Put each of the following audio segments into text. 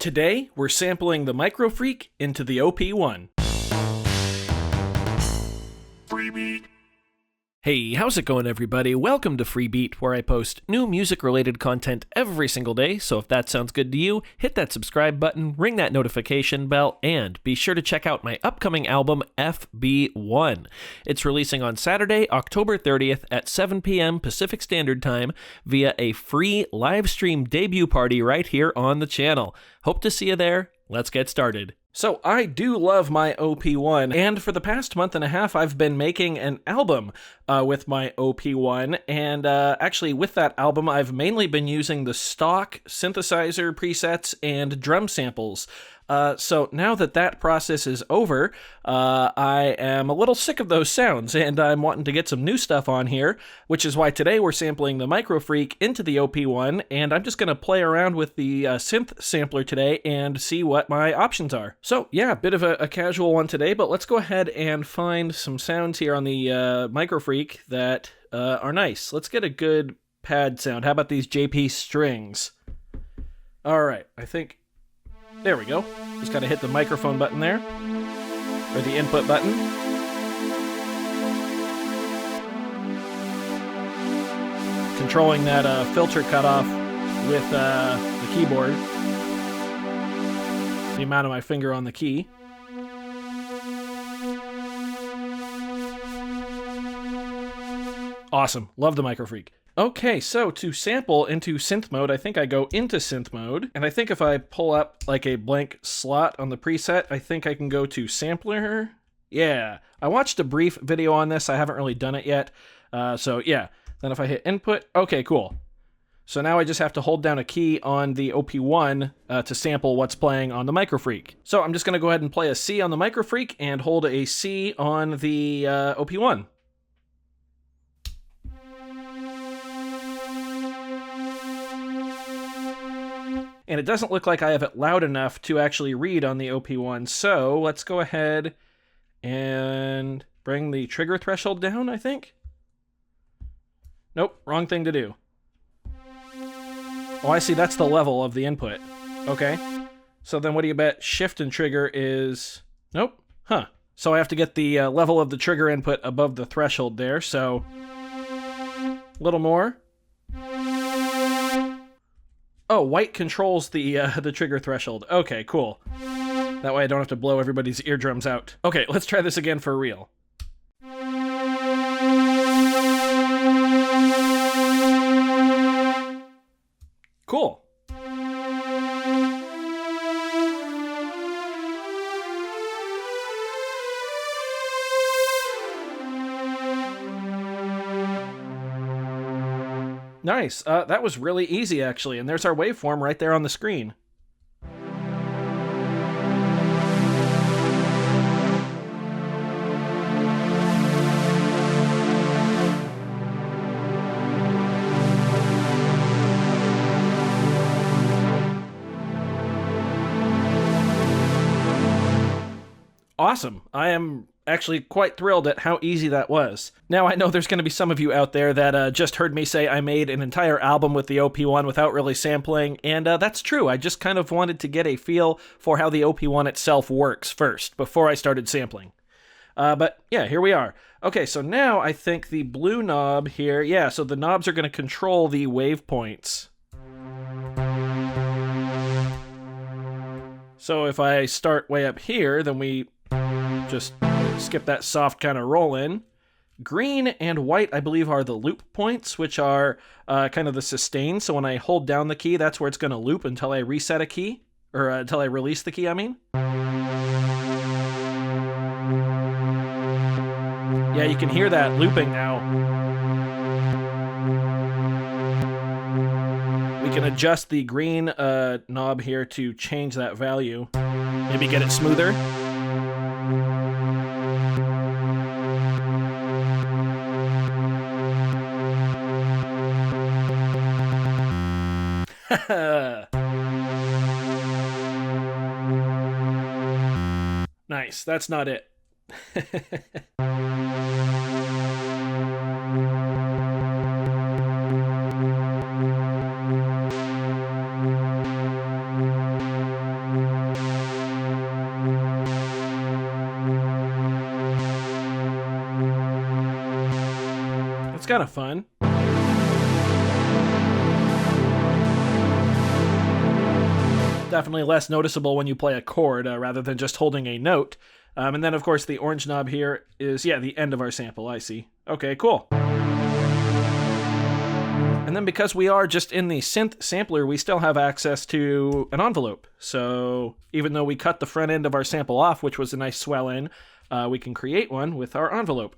Today, we're sampling the Microfreak into the OP-1. Freebie. Hey, how's it going, everybody? Welcome to Freebeat, where I post new music-related content every single day, so if that sounds good to you, hit that subscribe button, ring that notification bell, and be sure to check out my upcoming album, OP-1. It's releasing on Saturday, October 30th at 7 p.m. Pacific Standard Time via a free live stream debut party right here on the channel. Hope to see you there. Let's get started. So I do love my OP-1, and for the past month and a half, I've been making an album with my OP-1, and actually with that album, I've mainly been using the stock synthesizer presets and drum samples. So now that that process is over, I am a little sick of those sounds, and I'm wanting to get some new stuff on here, which is why today we're sampling the Microfreak into the OP-1, and I'm just going to play around with the synth sampler today and see what my options are. So yeah, a bit of a casual one today, but let's go ahead and find some sounds here on the Microfreak that are nice. Let's get a good pad sound. How about these JP strings? All right, I think... There we go. Just got to hit the microphone button there, or the input button. Controlling that filter cutoff with the keyboard. The amount of my finger on the key. Awesome. Love the Microfreak. Okay, so to sample into synth mode, I think I go into synth mode, and I think if I pull up like a blank slot on the preset, I think I can go to sampler. Yeah, I watched a brief video on this. I haven't really done it yet. So yeah, then if I hit input, okay, cool. So now I just have to hold down a key on the OP-1 to sample what's playing on the Microfreak. So I'm just going to go ahead and play a C on the Microfreak and hold a C on the OP-1. And it doesn't look like I have it loud enough to actually read on the OP-1, so let's go ahead and bring the trigger threshold down, I think? Nope, wrong thing to do. Oh, I see, that's the level of the input. Okay. So then what do you bet shift and trigger is... Nope. Huh. So I have to get the level of the trigger input above the threshold there, so... A little more. Oh, white controls the trigger threshold. Okay, cool. That way I don't have to blow everybody's eardrums out. Okay, let's try this again for real. Cool. Nice. That was really easy, actually, and there's our waveform right there on the screen. Awesome. I am actually quite thrilled at how easy that was. Now, I know there's going to be some of you out there that just heard me say I made an entire album with the OP-1 without really sampling, and that's true. I just kind of wanted to get a feel for how the OP-1 itself works first, before I started sampling. But yeah, here we are. Okay, so now I think the blue knob here, yeah, so the knobs are going to control the Wavepoints. So if I start way up here, then we just skip that soft kind of roll in. Green and white, I believe, are the loop points, which are kind of the sustain. So when I hold down the key, that's where it's going to loop until I reset a key, or until I release the key, I mean. Yeah, you can hear that looping now. We can adjust the green knob here to change that value. Maybe get it smoother. Nice, that's not it. It's kind of fun. Definitely less noticeable when you play a chord rather than just holding a note. And then, of course, the orange knob here is, yeah, the end of our sample. I see. Okay, cool. And then because we are just in the synth sampler, we still have access to an envelope. So even though we cut the front end of our sample off, which was a nice swell in, we can create one with our envelope.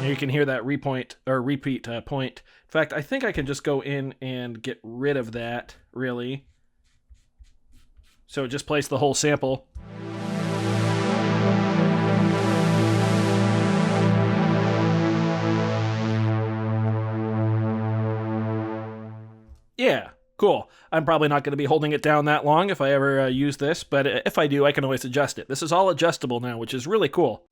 You can hear that repeat point. In fact, I think I can just go in and get rid of that, really. So it just plays the whole sample. Yeah, cool. I'm probably not going to be holding it down that long if I ever use this, but if I do, I can always adjust it. This is all adjustable now, which is really cool.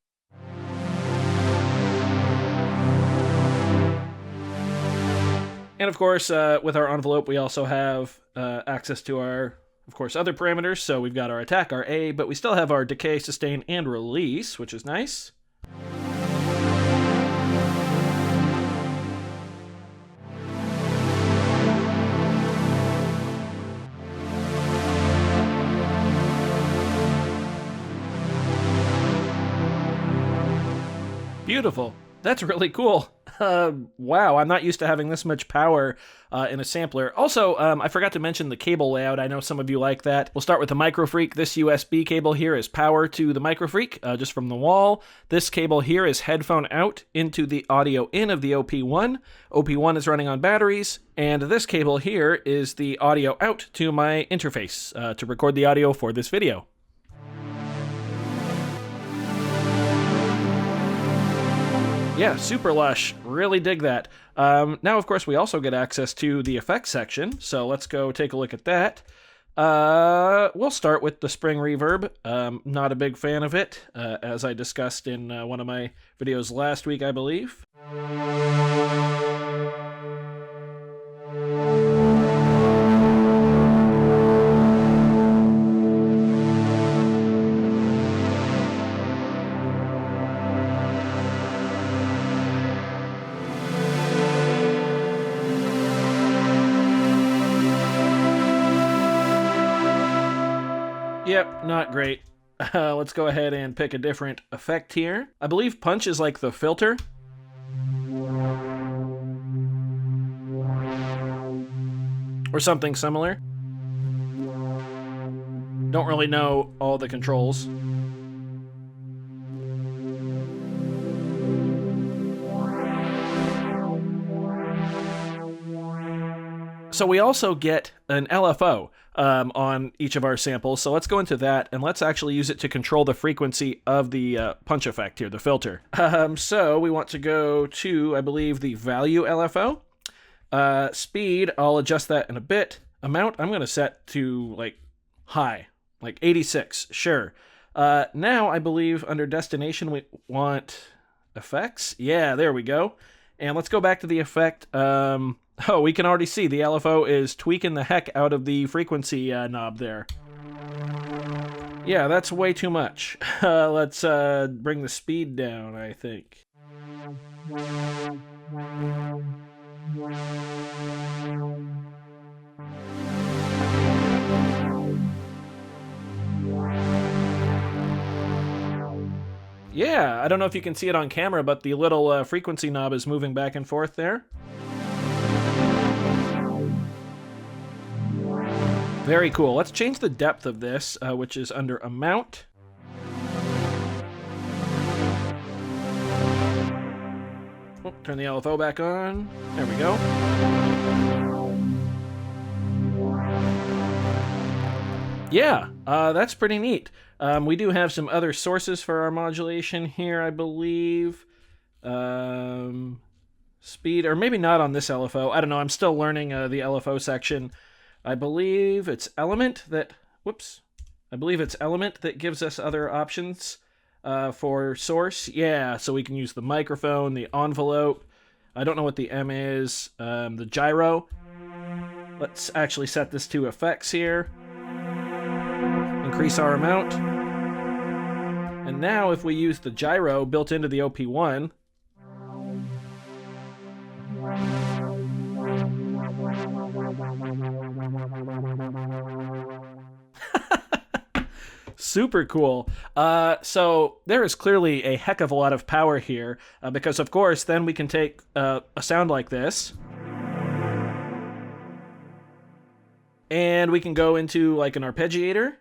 And of course, with our envelope, we also have access to our, of course, other parameters. So we've got our attack, our A, but we still have our decay, sustain, and release, which is nice. Beautiful. That's really cool. Wow, I'm not used to having this much power in a sampler. Also, I forgot to mention the cable layout. I know some of you like that. We'll start with the Microfreak. This USB cable here is power to the Microfreak, just from the wall. This cable here is headphone out into the audio in of the OP-1. OP-1 is running on batteries. And this cable here is the audio out to my interface to record the audio for this video. Yeah, super lush. Really dig that. Now, of course, we also get access to the effects section, so let's go take a look at that. We'll start with the spring reverb. Not a big fan of it, as I discussed in one of my videos last week, I believe. Yep, not great. Let's go ahead and pick a different effect here. I believe punch is like the filter. Or something similar. Don't really know all the controls. So we also get an LFO on each of our samples. So let's go into that and let's actually use it to control the frequency of the punch effect here, the filter. So we want to go to, I believe, the value LFO. Speed, I'll adjust that in a bit. Amount, I'm going to set to like high, like 86, sure. Now I believe under destination we want effects. Yeah, there we go. And let's go back to the effect. Oh, we can already see the LFO is tweaking the heck out of the frequency knob there. Yeah, that's way too much. Let's bring the speed down, I think. Yeah, I don't know if you can see it on camera, but the little frequency knob is moving back and forth there. Very cool. Let's change the depth of this, which is under amount. Oh, turn the LFO back on. There we go. Yeah, that's pretty neat. We do have some other sources for our modulation here, I believe. Speed, or maybe not on this LFO. I don't know. I'm still learning the LFO section. I believe it's element that, I believe it's element that gives us other options for source. Yeah, so we can use the microphone, the envelope. I don't know what the M is, the gyro. Let's actually set this to effects here. Increase our amount. And now if we use the gyro built into the OP-1, super cool. So there is clearly a heck of a lot of power here, because of course then we can take a sound like this, and we can go into like an arpeggiator.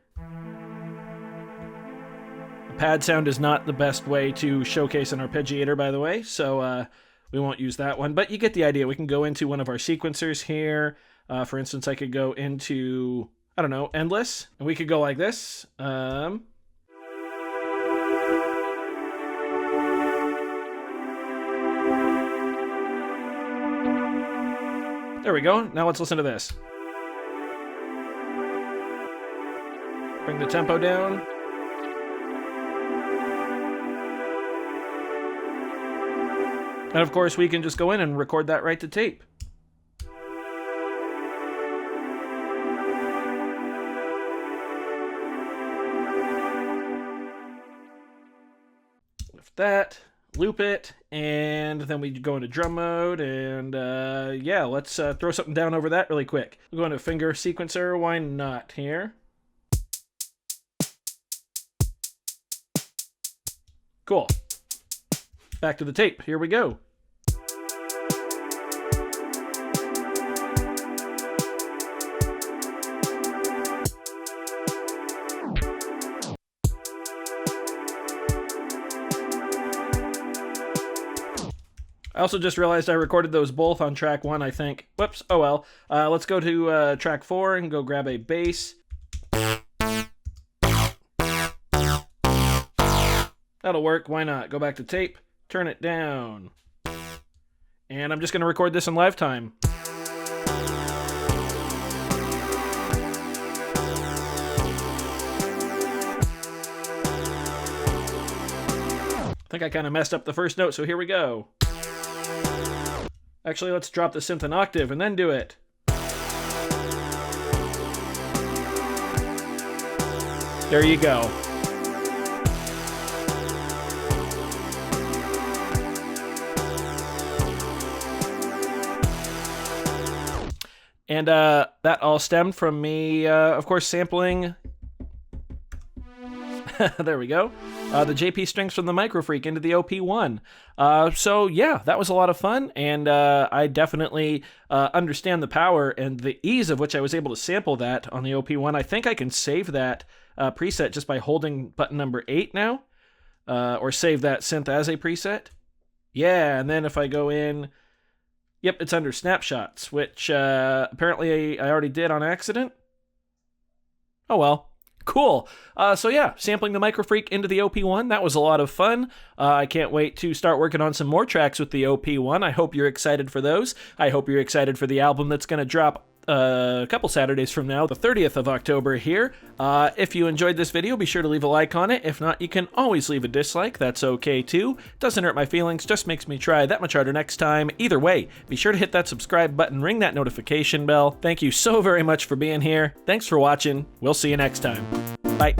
A pad sound is not the best way to showcase an arpeggiator, by the way, so we won't use that one, but you get the idea. We can go into one of our sequencers here. For instance, I could go into, I don't know, endless, and we could go like this. There we go. Now let's listen to this. Bring the tempo down. And of course, we can just go in and record that right to tape. Lift that, loop it, and then we go into drum mode, and yeah, let's throw something down over that really quick. We'll go into finger sequencer, why not here? Cool. Back to the tape, here we go. I also just realized I recorded those both on track 1, I think. Whoops, oh well. Let's go to track 4 and go grab a bass. That'll work, why not? Go back to tape, turn it down. And I'm just going to record this in live time. I think I kind of messed up the first note, so here we go. Actually, let's drop the synth an octave and then do it. There you go. And that all stemmed from me, of course, sampling. There we go. The JP strings from the Microfreak into the OP-1. So yeah, that was a lot of fun, and I definitely understand the power and the ease of which I was able to sample that on the OP-1. I think I can save that preset just by holding button number 8 now, or save that synth as a preset. Yeah, and then if I go in, yep, it's under snapshots, which apparently I already did on accident. Oh well. Cool. So yeah, sampling the Microfreak into the OP-1, that was a lot of fun. I can't wait to start working on some more tracks with the OP-1. I hope you're excited for those. I hope you're excited for the album that's going to drop a couple Saturdays from now, the 30th of October here. If you enjoyed this video, be sure to leave a like on it. If not, you can always leave a dislike. That's okay too. Doesn't hurt my feelings, just makes me try that much harder next time. Either way, be sure to hit that subscribe button, ring that notification bell. Thank you so very much for being here. Thanks for watching. We'll see you next time. Bye.